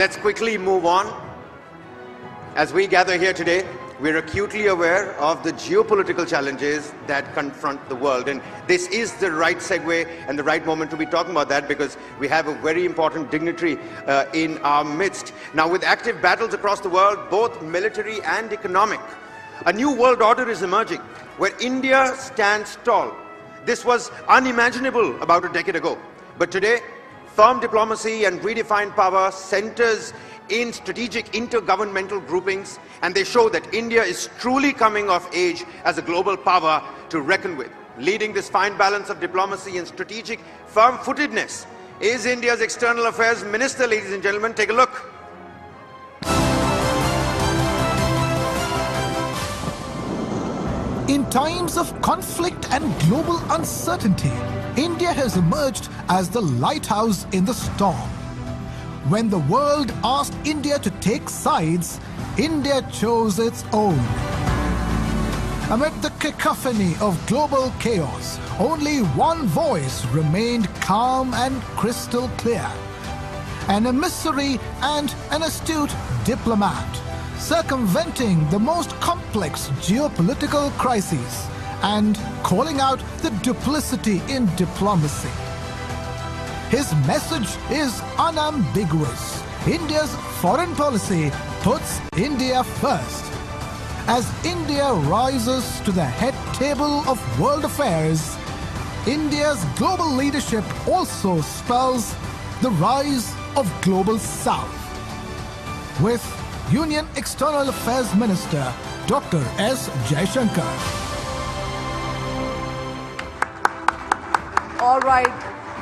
Let's quickly move on. As we gather here today, we're acutely aware of the geopolitical challenges that confront the world. And this is the right segue and the right moment to be talking about that, because we have a very important dignitary in our midst. Now, with active battles across the world, both military and economic, a new world order is emerging where India stands tall. This was unimaginable about a decade ago. But today, firm diplomacy and redefined power centers in strategic intergovernmental groupings, and they show that India is truly coming of age as a global power to reckon with. Leading this fine balance of diplomacy and strategic firm-footedness is India's External Affairs Minister, ladies and gentlemen. Take a look. In times of conflict and global uncertainty, India has emerged as the lighthouse in the storm. When the world asked India to take sides, India chose its own. Amid the cacophony of global chaos, only one voice remained calm and crystal clear. An emissary and an astute diplomat, circumventing the most complex geopolitical crises and calling out the duplicity in diplomacy. His message is unambiguous. India's foreign policy puts India first. As India rises to the head table of world affairs, India's global leadership also spells the rise of Global South. With Union External Affairs Minister Dr. S. Jaishankar. All right,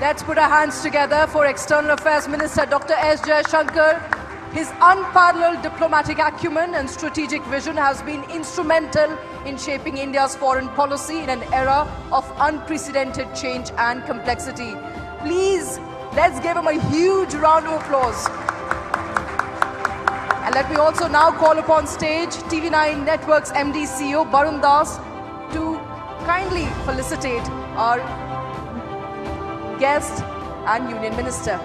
let's put our hands together for External Affairs Minister Dr. S. Jaishankar. His unparalleled diplomatic acumen and strategic vision has been instrumental in shaping India's foreign policy in an era of unprecedented change and complexity. Please, let's give him a huge round of applause. And let me also now call upon stage TV9 Network's MD CEO Barun Das to kindly felicitate our guest and Union Minister.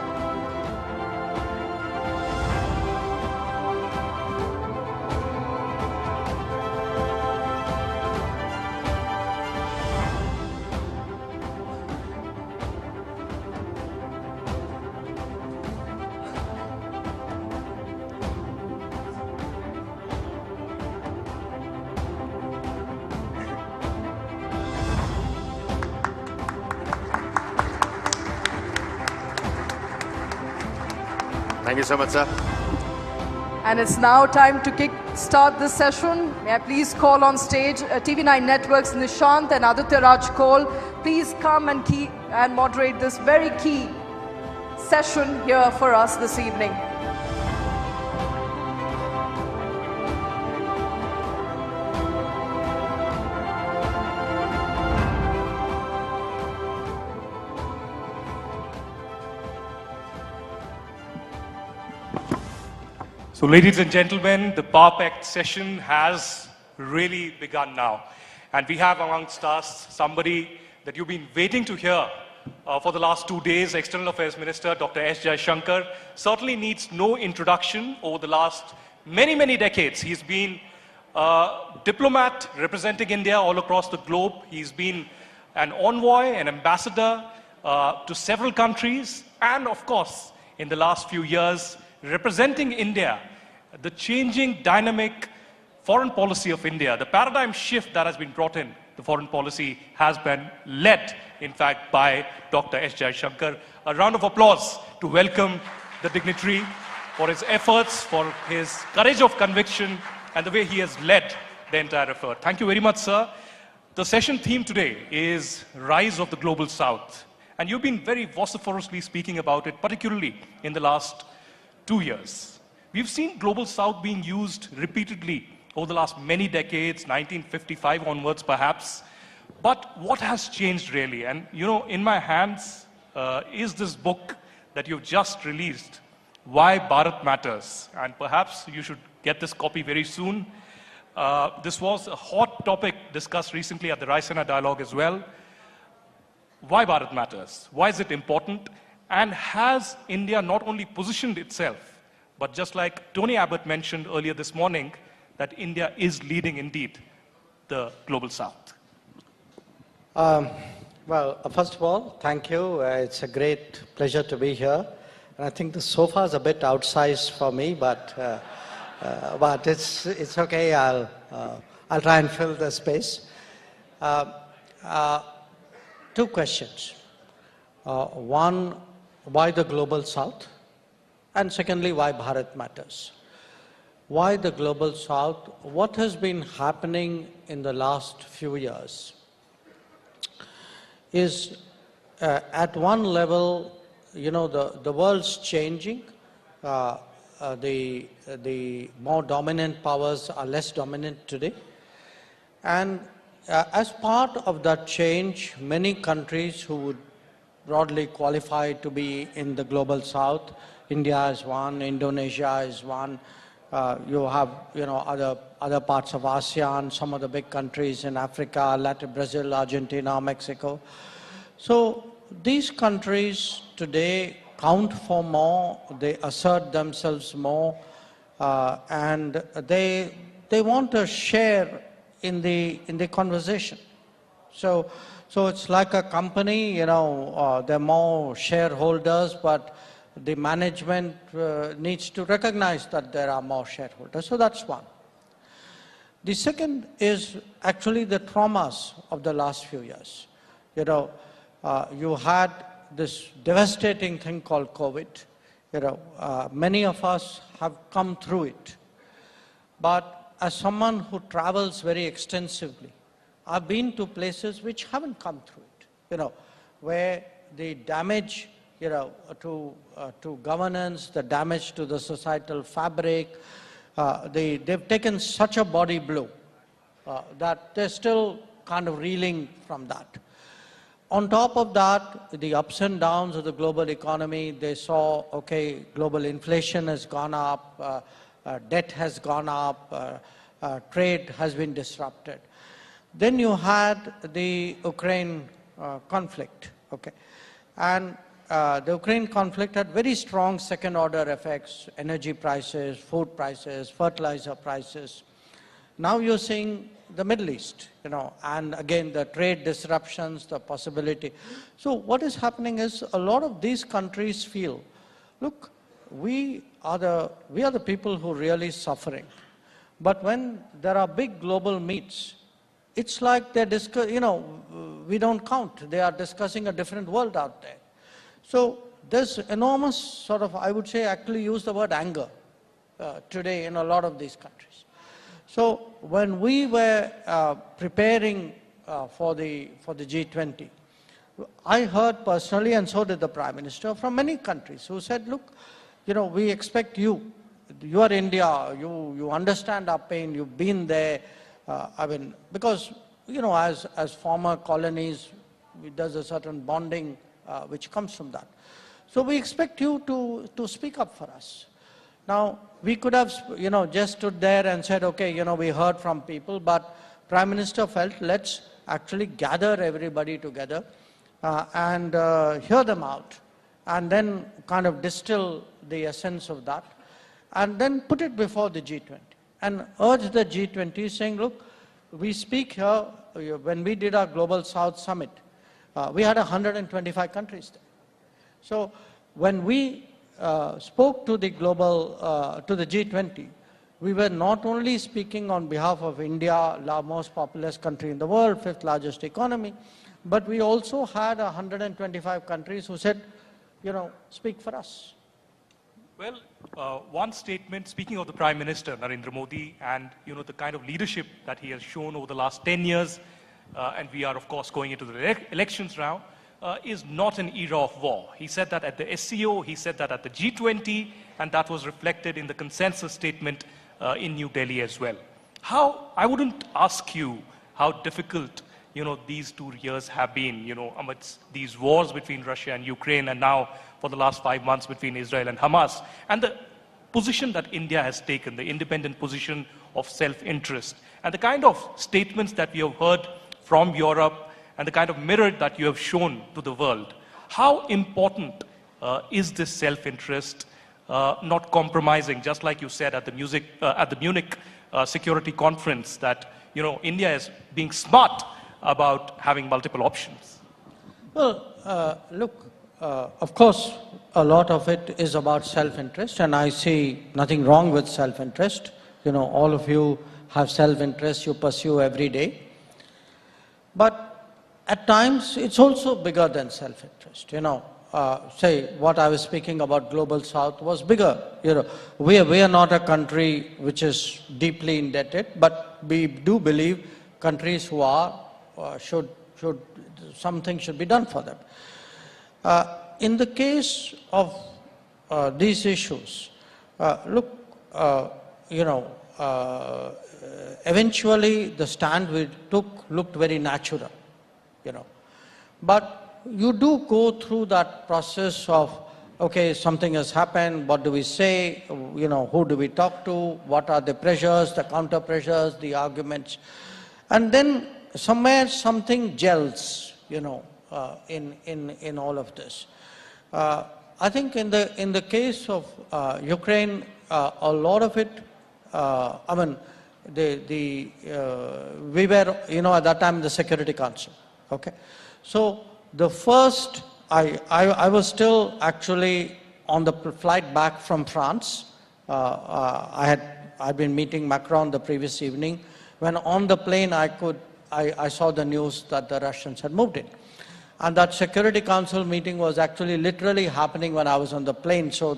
Thank you so much, sir. And it's now time to start this session. May I please call on stage TV9 Network's Nishant and Aditya Raj Kaul. Please come and moderate this very key session here for us this evening. So, ladies and gentlemen, the power-packed session has really begun now. And we have amongst us somebody that you've been waiting to hear for the last 2 days, External Affairs Minister Dr. S. Jaishankar. Certainly needs no introduction. Over the last many, many decades, he's been a diplomat representing India all across the globe. He's been an envoy, an ambassador to several countries. And of course, in the last few years, representing India, the changing dynamic foreign policy of India, the paradigm shift that has been brought in, the foreign policy has been led, in fact, by Dr. S. Jaishankar. A round of applause to welcome the dignitary for his efforts, for his courage of conviction, and the way he has led the entire effort. Thank you very much, sir. The session theme today is Rise of the Global South. And you've been very vociferously speaking about it, particularly in the last 2 years. We've seen Global South being used repeatedly over the last many decades, 1955 onwards perhaps. But what has changed really? And you know, in my hands is this book that you've just released, Why Bharat Matters. And perhaps you should get this copy very soon. This was a hot topic discussed recently at the Raisina Dialogue as well. Why Bharat Matters? Why is it important? And has India not only positioned itself, But just like Tony Abbott mentioned earlier this morning, that India is leading indeed the global south. Well, first of all, thank you. It's a great pleasure to be here. And I think the sofa is a bit outsized for me, but it's okay. I'll try and fill the space. Two questions. One, why the global south? And secondly, why Bharat matters? Why the global south? What has been happening in the last few years is at one level, you know, the world's changing. The more dominant powers are less dominant today. And as part of that change, many countries who would broadly qualify to be in the global south, India is one, Indonesia is one, you have, you know, other parts of ASEAN, some of the big countries in Africa, Latin, Brazil, Argentina, Mexico. So these countries today count for more, they assert themselves more, and they want a share in the conversation. So it's like a company, you know, there are more shareholders, but the management needs to recognize that there are more shareholders. So that's one. The second is actually the traumas of the last few years. You know, you had this devastating thing called COVID. You know, many of us have come through it. But as someone who travels very extensively, I've been to places which haven't come through it, you know, where the damage, you know, to governance, the damage to the societal fabric, they've taken such a body blow that they're still kind of reeling from that. On top of that, the ups and downs of the global economy, they saw, okay, global inflation has gone up, debt has gone up, trade has been disrupted. Then you had the Ukraine conflict, okay? And the Ukraine conflict had very strong second-order effects, energy prices, food prices, fertilizer prices. Now you're seeing the Middle East, you know, and again, the trade disruptions, the possibility. So what is happening is a lot of these countries feel, look, we are the people who are really suffering. But when there are big global meets, it's like they're you know, we don't count. They are discussing a different world out there. So there's enormous sort of, I would say, actually use the word anger today in a lot of these countries. So when we were preparing for the G20, I heard personally, and so did the Prime Minister, from many countries who said, look, you know, we expect you. You are India, you understand our pain, you've been there. I mean, because, you know, as former colonies, there's a certain bonding which comes from that. So we expect you to speak up for us. Now, we could have, you know, just stood there and said, okay, you know, we heard from people, but Prime Minister felt, let's actually gather everybody together and hear them out, and then kind of distill the essence of that, and then put it before the G20 and urge the G20 saying, look, we speak here, when we did our Global South Summit, we had 125 countries there. So when we spoke to the to the G20, we were not only speaking on behalf of India, the most populous country in the world, fifth largest economy, but we also had 125 countries who said, you know, speak for us. Well, one statement, speaking of the Prime Minister, Narendra Modi, and, you know, the kind of leadership that he has shown over the last 10 years, and we are, of course, going into the elections now, is not an era of war. He said that at the SCO, he said that at the G20, and that was reflected in the consensus statement in New Delhi as well. I wouldn't ask you how difficult, you know, these 2 years have been, you know, amidst these wars between Russia and Ukraine, and now for the last 5 months between Israel and Hamas, and the position that India has taken, the independent position of self-interest, and the kind of statements that we have heard from Europe, and the kind of mirror that you have shown to the world. How important is this self-interest not compromising, just like you said at the Munich Security Conference, that India is being smart about having multiple options? Well, look, of course, a lot of it is about self-interest, and I see nothing wrong with self-interest. All of you have self-interest you pursue every day. But at times, it's also bigger than self-interest. Say what I was speaking about Global South was bigger. We are not a country which is deeply indebted, but we do believe countries who are something should be done for them. In the case of these issues, look, eventually the stand we took looked very natural, But you do go through that process of, okay, something has happened, what do we say, who do we talk to, what are the pressures, the counter pressures, the arguments, and then somewhere something gels, in all of this. I think in the case of Ukraine, a lot of it, we were, at that time in the Security Council, okay? So the first, I was still actually on the flight back from France. I'd been meeting Macron the previous evening. When on the plane, I saw the news that the Russians had moved in. And that Security Council meeting was actually literally happening when I was on the plane. So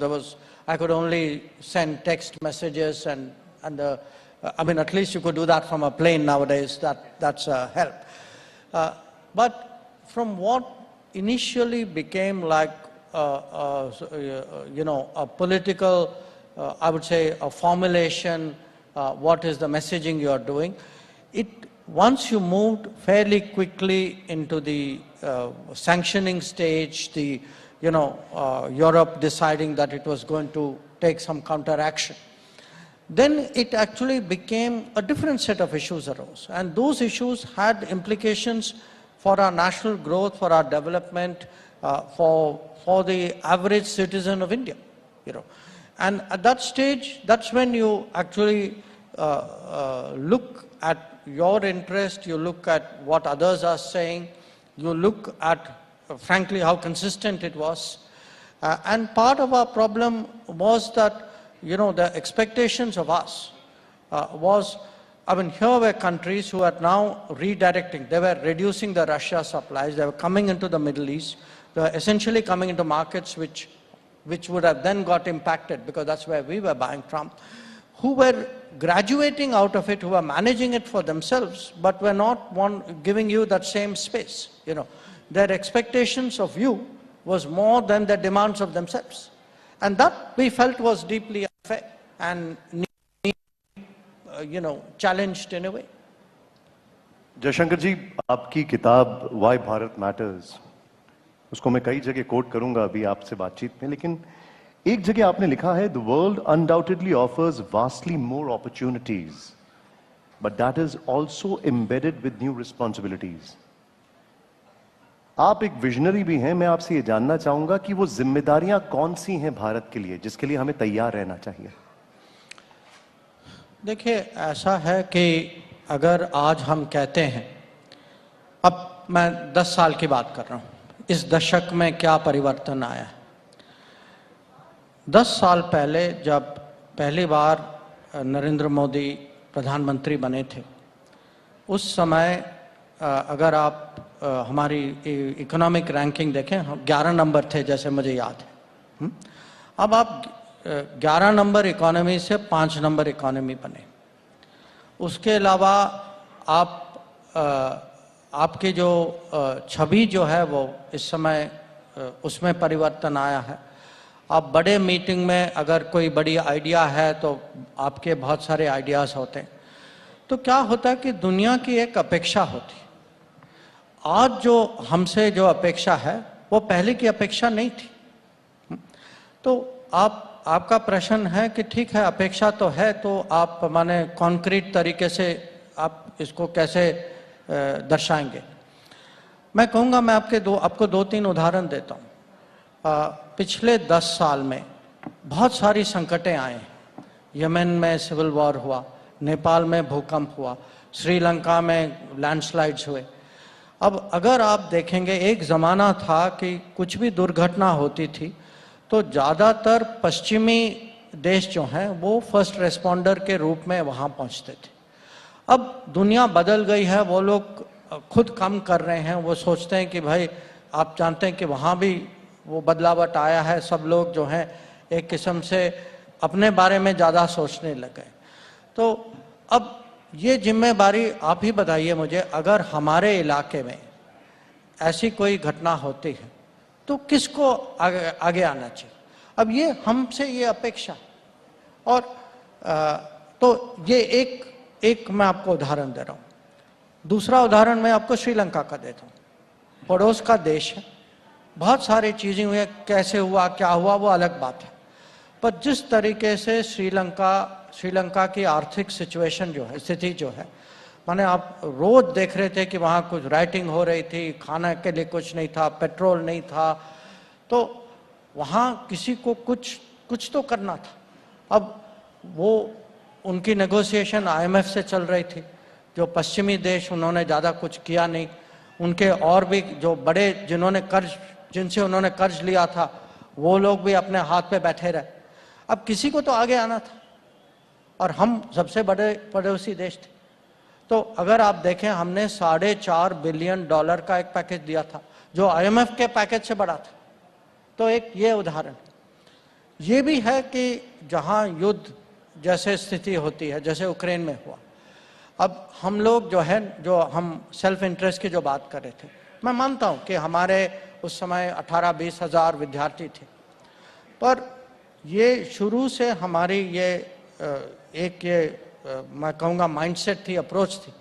I could only send text messages and at least you could do that from a plane nowadays. That's a help. But from what initially became like a political, I would say, a formulation, what is the messaging you are doing, once you moved fairly quickly into the sanctioning stage, Europe deciding that it was going to take some counteraction, then it actually became a different set of issues arose. And those issues had implications for our national growth, for our development, for the average citizen of India, And at that stage, that's when you actually look at your interest, you look at what others are saying, you look at, frankly, how consistent it was. And part of our problem was that, the expectations of us here were countries who are now redirecting. They were reducing the Russia supplies. They were coming into the Middle East. They were essentially coming into markets which would have then got impacted because that's where we were buying from, who were graduating out of it, who were managing it for themselves, but were not giving you that same space. Their expectations of you was more than the demands of themselves. And that we felt was deeply unfair and challenged in a way. Jaishankar जी, आपकी किताब Why Bharat Matters, उसको मैं कई जगह coat करूंगा अभी आपसे बातचीत में, लेकिन एक जगह आपने लिखा है, The world undoubtedly offers vastly more opportunities, but that is also embedded with new responsibilities. आप एक विजनरी भी हैं, मैं आपसे ये जानना चाहूंगा कि वो जिम्मेदारियां कौन सी हैं भारत के लिए, जिसके लिए हमें तैयार रहना चाहिए? देखिए, ऐसा है कि अगर आज हम कहते हैं, अब मैं 10 साल की बात कर रहा हूं, इस दशक में क्या परिवर्तन आया है। 10 साल पहले जब पहली बार नरेंद्र मोदी प्रधानमंत्री बने थे, उस समय अगर आप हमारी इकोनॉमिक रैंकिंग देखें, हम 11 नंबर थे जैसे मुझे याद है। अब आप 11 नंबर इकोनॉमी से 5 नंबर इकोनॉमी बने। उसके अलावा आपकी जो छवि जो है वो इस समय उसमें परिवर्तन आया है। आप बड़े मीटिंग में अगर कोई बड़ी आइडिया है तो आपके बहुत सारे आइडियाज़ होते हैं। तो क्या होता है कि दुनिया की एक अपेक्षा होती है। आज जो हमसे जो अपेक्षा है वो पहले की अपेक्षा नहीं थी। तो आपका प्रश्न है कि ठीक है, अपेक्षा तो है, तो आप माने कॉन्क्रीट तरीके से आप इसको कैसे दर्शाएंगे। मैं कहूँगा, मैं आपको 2-3 उदाहरण देता हूँ। पिछले 10 साल में बहुत सारी संकटें आए हैं। यमन में सिविल वॉर हुआ, नेपाल में भूकंप हुआ, श्रीलंका में लैंडस्लाइड्स हुए। अब अगर आप देखेंगे, एक ज़माना था कि कुछ भी दुर्घटना होती थी तो ज़्यादातर पश्चिमी देश जो हैं वो फर्स्ट रेस्पॉन्डर के रूप में वहाँ पहुँचते थे। अब दुनिया बदल गई है, वो लोग खुद कम कर रहे हैं। वो सोचते हैं कि भाई, आप जानते हैं कि वहाँ भी वो बदलावट आया है, सब लोग जो हैं एक किस्म से अपने बारे में ज़्यादा सोचने लगे। तो अब ये जिम्मेदारी आप ही बताइए मुझे, अगर हमारे इलाके में ऐसी कोई घटना होती है तो किसको आगे आना चाहिए? अब ये हमसे ये अपेक्षा। और तो ये एक मैं आपको उदाहरण दे रहा हूँ। दूसरा उदाहरण मैं आपको श्रीलंका का देता हूँ। पड़ोस का देश है, बहुत सारी चीज़ें हुई, कैसे हुआ क्या हुआ वो अलग बात है, पर जिस तरीके से श्रीलंका की आर्थिक सिचुएशन जो है, स्थिति जो है, माने आप रोज देख रहे थे कि वहाँ कुछ राइटिंग हो रही थी, खाना के लिए कुछ नहीं था, पेट्रोल नहीं था, तो वहाँ किसी को कुछ तो करना था। अब वो उनकी नेगोशिएशन IMF से चल रही थी, जो पश्चिमी देश, उन्होंने ज़्यादा कुछ किया नहीं। उनके और भी जो बड़े जिनसे उन्होंने कर्ज लिया था, वो लोग भी अपने हाथ पे बैठे रहे। अब किसी को तो आगे आना था, और हम सबसे बड़े पड़ोसी देश थे। तो अगर आप देखें, हमने $4.5 बिलियन का एक पैकेज दिया था, जो IMF के पैकेज से बड़ा था। तो एक ये उदाहरण ये भी है कि जहाँ युद्ध जैसे स्थिति होती है, जैसे यूक्रेन में हुआ, अब हम लोग जो है, जो हम सेल्फ इंटरेस्ट की जो बात कर रहे थे, मैं मानता हूँ कि हमारे उस समय 18-20 हज़ार विद्यार्थी थे, पर ये शुरू से हमारी मैं कहूँगा माइंडसेट थी, अप्रोच थी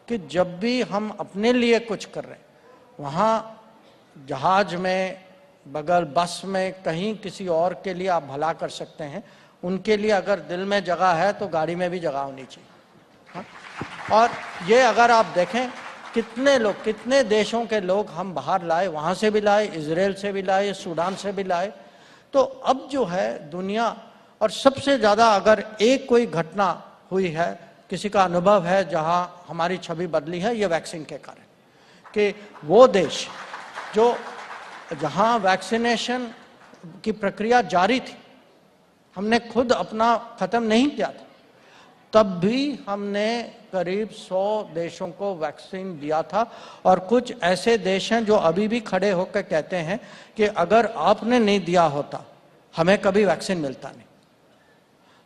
कि जब भी हम अपने लिए कुछ कर रहे हैं, वहाँ जहाज में, बगल बस में, कहीं किसी और के लिए आप भला कर सकते हैं। उनके लिए अगर दिल में जगह है तो गाड़ी में भी जगह होनी चाहिए। हाँ? और ये अगर आप देखें, कितने देशों के लोग हम बाहर लाए, वहाँ से भी लाए, इजराइल से भी लाए, सूडान से भी लाए। तो अब जो है दुनिया, और सबसे ज़्यादा अगर एक कोई घटना हुई है, किसी का अनुभव है जहाँ हमारी छवि बदली है, ये वैक्सीन के कारण, कि वो देश जहाँ वैक्सीनेशन की प्रक्रिया जारी थी, हमने खुद अपना ख़त्म नहीं किया था, तब भी हमने करीब 100 देशों को वैक्सीन दिया था। और कुछ ऐसे देश हैं जो अभी भी खड़े होकर कहते हैं कि अगर आपने नहीं दिया होता हमें कभी वैक्सीन मिलता नहीं।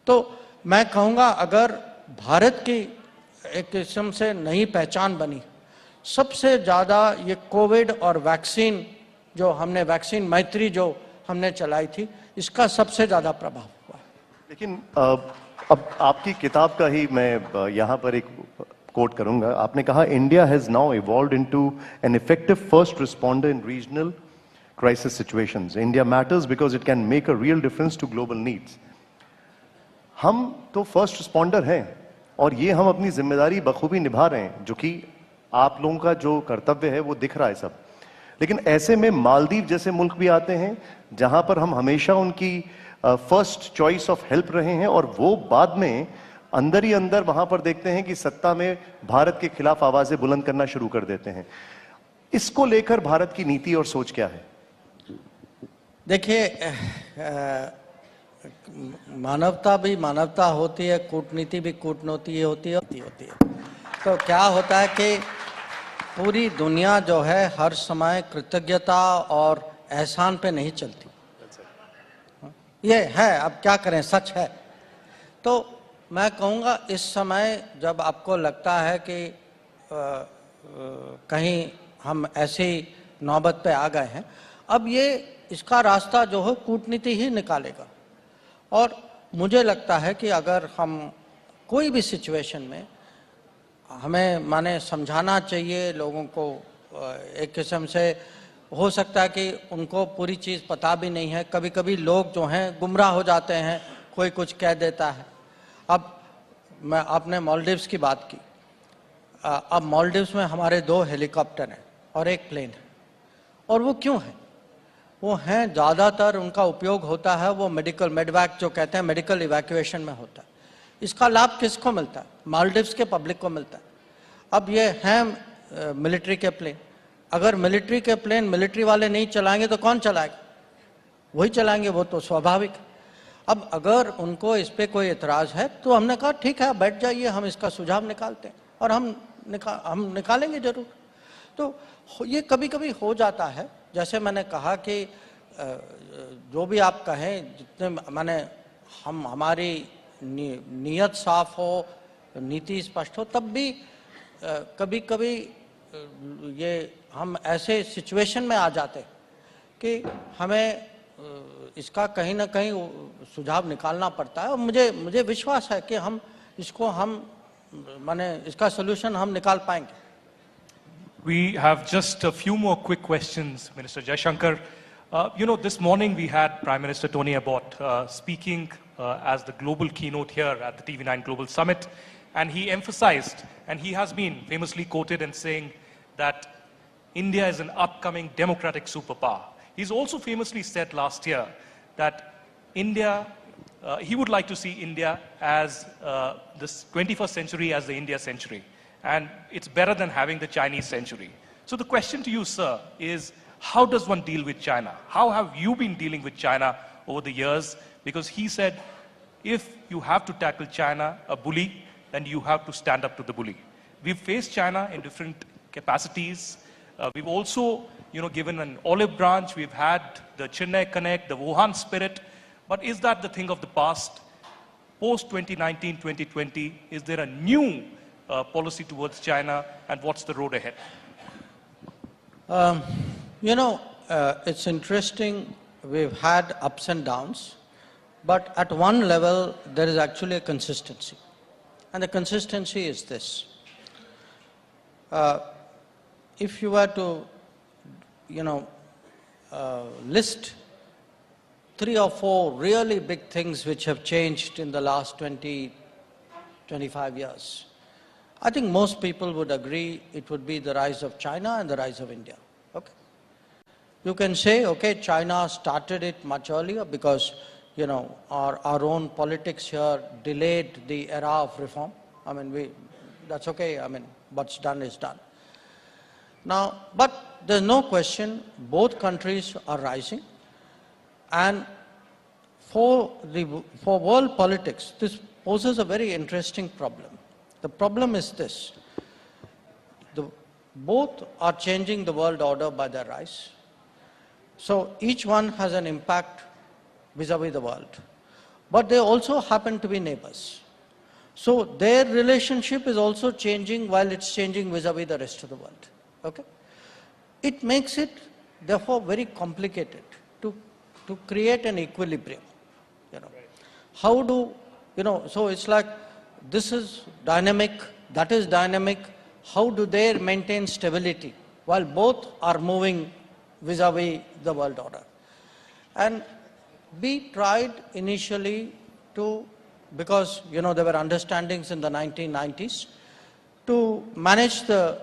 तो मैं कहूँगा, अगर भारत की एक किस्म से नई पहचान बनी, सबसे ज़्यादा ये कोविड और वैक्सीन जो हमने, वैक्सीन मैत्री जो हमने चलाई थी, इसका सबसे ज़्यादा प्रभाव हुआ। लेकिन अब आपकी किताब का ही मैं यहाँ पर एक कोट करूंगा। आपने कहा, India has now evolved into an effective first responder in regional crisis situations. India matters because it can make a real difference to global needs. हम तो फर्स्ट रिस्पॉन्डर हैं और ये हम अपनी जिम्मेदारी बखूबी निभा रहे हैं, जो कि आप लोगों का जो कर्तव्य है वो दिख रहा है सब। लेकिन ऐसे में मालदीव जैसे मुल्क भी आते हैं जहां पर हम हमेशा उनकी फर्स्ट चॉइस ऑफ हेल्प रहे हैं, और वो बाद में अंदर ही अंदर वहां पर देखते हैं कि सत्ता में भारत के खिलाफ आवाजें बुलंद करना शुरू कर देते हैं। इसको लेकर भारत की नीति और सोच क्या है? देखिए, मानवता भी मानवता होती है, कूटनीति भी कूटनीति होती है। तो क्या होता है कि पूरी दुनिया जो है हर समय कृतज्ञता और एहसान पे नहीं चलती। ये है, अब क्या करें, सच है। तो मैं कहूँगा, इस समय जब आपको लगता है कि कहीं हम ऐसी नौबत पे आ गए हैं, अब इसका रास्ता जो है कूटनीति ही निकालेगा। और मुझे लगता है कि अगर हम कोई भी सिचुएशन में, हमें माने समझाना चाहिए लोगों को। एक किस्म से हो सकता है कि उनको पूरी चीज़ पता भी नहीं है, कभी कभी लोग जो हैं गुमराह हो जाते हैं, कोई कुछ कह देता है। अब आपने मालदीव्स की बात की। अब मालदीव्स में हमारे 2 हेलीकॉप्टर हैं और 1 प्लेन है। और वो क्यों है? वो हैं, ज़्यादातर उनका उपयोग होता है वो मेडिकल मेडवैक जो कहते हैं मेडिकल इवैक्यूएशन में होता है। इसका लाभ किसको मिलता है? मालदीव्स के पब्लिक को मिलता है। अब ये हैं मिलिट्री के प्लेन, अगर मिलिट्री के प्लेन मिलिट्री वाले नहीं चलाएंगे तो कौन चलाएगा? वही चलाएंगे, वो तो स्वाभाविक है। अब अगर उनको इस पर कोई एतराज़ है तो हमने कहा ठीक है बैठ जाइए, हम इसका सुझाव निकालते हैं और हम निकालेंगे ज़रूर। तो ये कभी कभी हो जाता है, जैसे मैंने कहा कि जो भी आप कहें, जितने माने हम हमारी नीयत साफ हो, नीति स्पष्ट हो, तब भी कभी कभी ये हम ऐसे सिचुएशन में आ जाते कि हमें इसका कहीं ना कहीं सुझाव निकालना पड़ता है। और मुझे विश्वास है कि हम इसको माने इसका सोल्यूशन हम निकाल पाएंगे। We have just a few more quick questions, Minister Jaishankar. This morning we had Prime Minister Tony Abbott speaking as the global keynote here at the TV9 Global Summit, and he emphasized, and he has been famously quoted in saying that India is an upcoming democratic superpower. He's also famously said last year that India, he would like to see India as this 21st century as the India century. And it's better than having the Chinese century. So the question to you, sir, is how does one deal with China? How have you been dealing with China over the years? Because he said, if you have to tackle China, a bully, then you have to stand up to the bully. We've faced China in different capacities. We've also, given an olive branch. We've had the Chennai Connect, the Wuhan spirit. But is that the thing of the past? Post 2019, 2020, is there a new policy towards China, and what's the road ahead? It's interesting. We've had ups and downs, but at one level, there is actually a consistency. And the consistency is this. If you were to, list 3 or 4 really big things which have changed in the last 20, 25 years, I think most people would agree it would be the rise of China and the rise of India. Okay. You can say, okay, China started it much earlier because, our own politics here delayed the era of reform. That's okay. What's done is done. Now, but there's no question, both countries are rising. And for world politics, this poses a very interesting problem. The problem is this. Both are changing the world order by their rise. So each one has an impact vis-a-vis the world. But they also happen to be neighbors. So their relationship is also changing while it's changing vis-a-vis the rest of the world. Okay? It makes it, therefore, very complicated to create an equilibrium. How do, so it's like this is dynamic, that is dynamic. How do they maintain stability while both are moving vis-a-vis the world order? And we tried initially to, because there were understandings in the 1990s, to manage the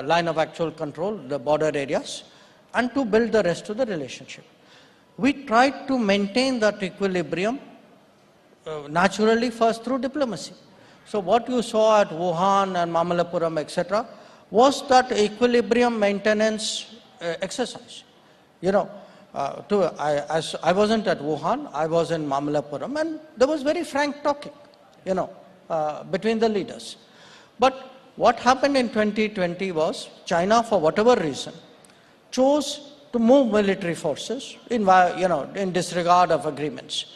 line of actual control, the border areas, and to build the rest of the relationship. We tried to maintain that equilibrium naturally first through diplomacy. So what you saw at Wuhan and Mamallapuram, etc., was that equilibrium maintenance exercise. As I wasn't at Wuhan, I was in Mamallapuram, and there was very frank talking, between the leaders. But what happened in 2020 was China, for whatever reason, chose to move military forces in disregard of agreements.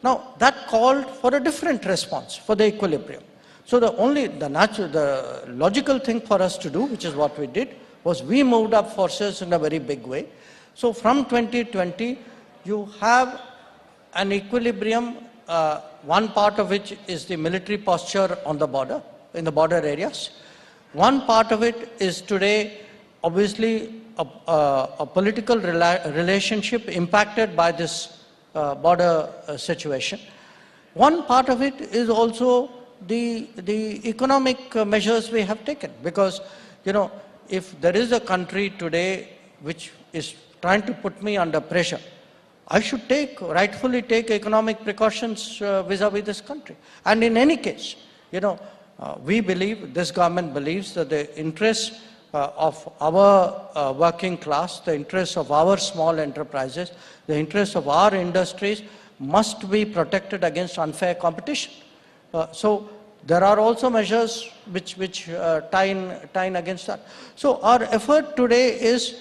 Now, that called for a different response for the equilibrium. So the logical thing for us to do, which is what we did, was we moved up forces in a very big way. So from 2020, you have an equilibrium, one part of which is the military posture on the border, in the border areas. One part of it is today, obviously, a political relationship impacted by this border situation. One part of it is also the economic measures we have taken, because if there is a country today which is trying to put me under pressure, I should rightfully take economic precautions vis-a-vis this country. And in any case, we believe, this government believes that the interests of our working class, the interests of our small enterprises, the interests of our industries must be protected against unfair competition. So there are also measures which tie in against that. So our effort today is,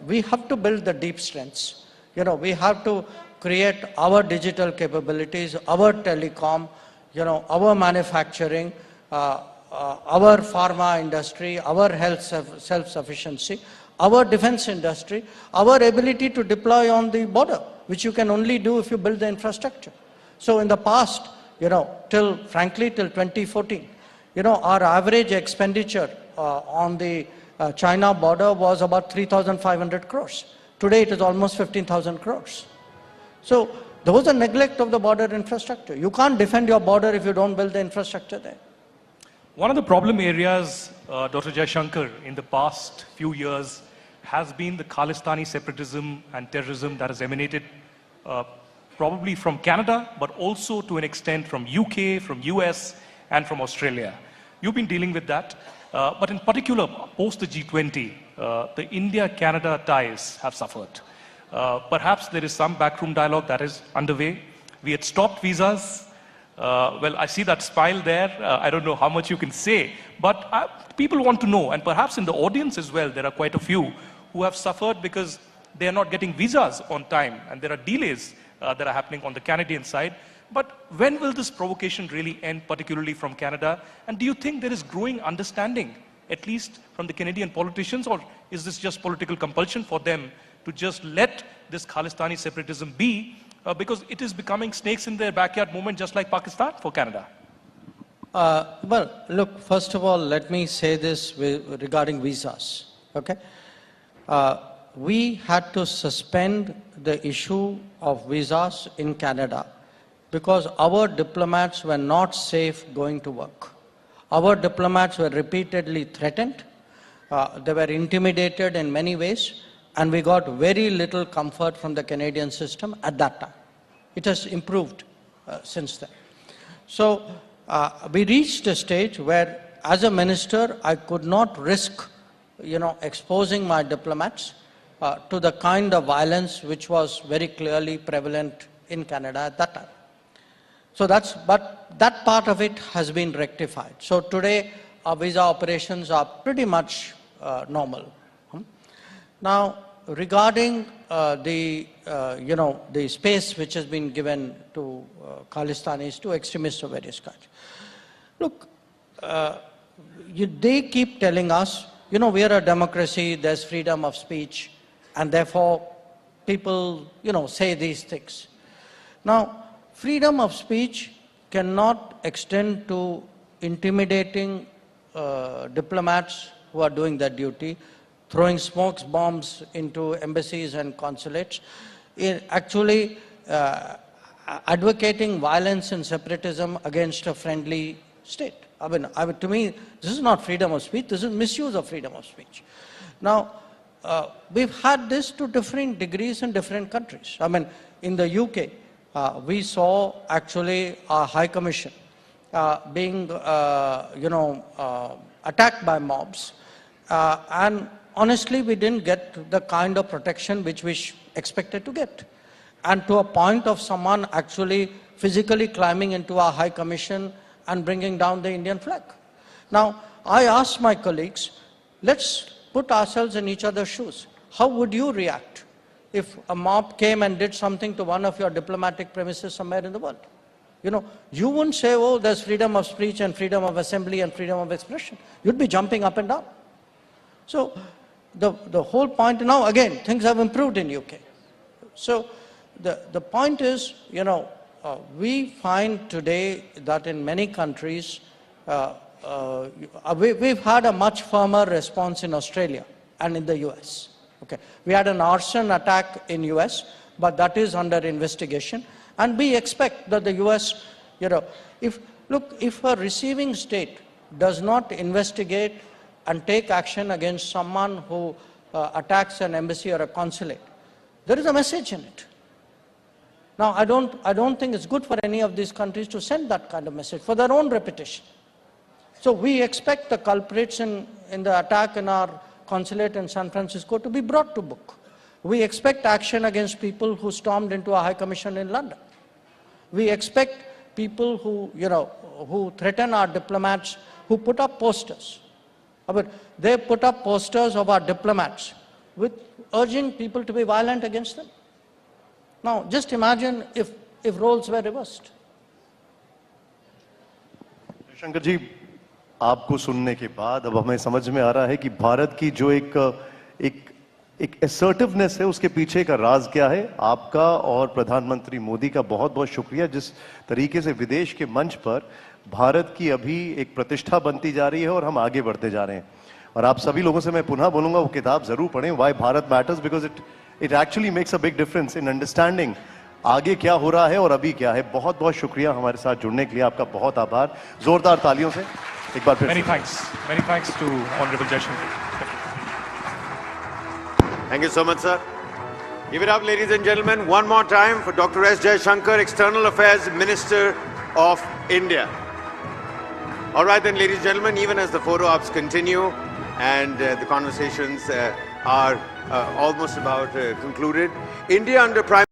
we have to build the deep strengths. We have to create our digital capabilities, our telecom, our manufacturing, our pharma industry, our health self-sufficiency, our defense industry, our ability to deploy on the border, which you can only do if you build the infrastructure. So in the past, frankly, till 2014, our average expenditure on the China border was about 3,500 crores. Today, it is almost 15,000 crores. So there was a neglect of the border infrastructure. You can't defend your border if you don't build the infrastructure there. One of the problem areas, Dr. Jaishankar, in the past few years has been the Khalistani separatism and terrorism that has emanated probably from Canada, but also to an extent from UK, from US, and from Australia. You've been dealing with that. But in particular, post the G20, the India-Canada ties have suffered. Perhaps there is some backroom dialogue that is underway. We had stopped visas. Well, I see that smile there. I don't know how much you can say, but people want to know, and perhaps in the audience as well, there are quite a few who have suffered because they are not getting visas on time, and there are delays that are happening on the Canadian side. But when will this provocation really end, particularly from Canada? And do you think there is growing understanding, at least from the Canadian politicians, or is this just political compulsion for them to just let this Khalistani separatism be, because it is becoming snakes in their backyard movement, just like Pakistan for Canada? Well, look, first of all, let me say this regarding visas, okay? We had to suspend the issue of visas in Canada because our diplomats were not safe going to work. Our diplomats were repeatedly threatened. They were intimidated in many ways, and we got very little comfort from the Canadian system at that time. It has improved since then. So we reached a stage where, as a minister, I could not risk, exposing my diplomats to the kind of violence which was very clearly prevalent in Canada at that time. So but that part of it has been rectified. So today, our visa operations are pretty much normal. Now, regarding the space which has been given to Khalistanis, to extremists of various kinds. Look, they keep telling us, we are a democracy, there's freedom of speech, and therefore people, say these things. Now, freedom of speech cannot extend to intimidating diplomats who are doing their duty, throwing smoke bombs into embassies and consulates, actually advocating violence and separatism against a friendly state. To me, this is not freedom of speech, this is misuse of freedom of speech. Now, we've had this to different degrees in different countries. In the UK, we saw actually our High Commission being, attacked by mobs, and honestly, we didn't get the kind of protection which we expected to get. And to a point of someone actually physically climbing into our High Commission and bringing down the Indian flag. Now, I asked my colleagues, let's put ourselves in each other's shoes. How would you react if a mob came and did something to one of your diplomatic premises somewhere in the world? You wouldn't say, oh, there's freedom of speech and freedom of assembly and freedom of expression. You'd be jumping up and down. So the whole point, now again, things have improved in UK. So the point is, we find today that in many countries, we've had a much firmer response in Australia and in the US. Okay. We had an arson attack in US, but that is under investigation. And we expect that the US, if a receiving state does not investigate and take action against someone who attacks an embassy or a consulate, there is a message in it. Now, I don't think it's good for any of these countries to send that kind of message for their own reputation. So we expect the culprits in the attack in our consulate in San Francisco to be brought to book. We expect action against people who stormed into a high commission in London. We expect people who threaten our diplomats, who put up posters. But they put up posters of our diplomats with urging people to be violent against them. Now, just imagine if roles were reversed. Jaishankar जी, आपको सुनने के बाद अब हमें समझ में आ रहा है कि भारत की जो एक assertiveness है, उसके पीछे का राज क्या है। आपका और प्रधानमंत्री मोदी का बहुत बहुत शुक्रिया, जिस तरीके से विदेश के मंच पर भारत की अभी एक प्रतिष्ठा बनती जा रही है और हम आगे बढ़ते जा रहे हैं। और आप सभी लोगों से मैं पुनः बोलूंगा, वो किताब जरूर पढ़ें, why Bharat matters, because it actually makes a big difference in understanding आगे क्या हो रहा है और अभी क्या है। बहुत बहुत शुक्रिया हमारे साथ जुड़ने के लिए, आपका बहुत आभार। जोरदार तालियों से एक बार फिर। Many thanks to Honorable Jaishankar. Thank you so much, sir. Give it up, ladies and gentlemen, one more time for Dr. S. Jaishankar, External Affairs Minister of India. All right then, ladies and gentlemen, even as the photo ops continue and the conversations are almost about concluded, India under Prime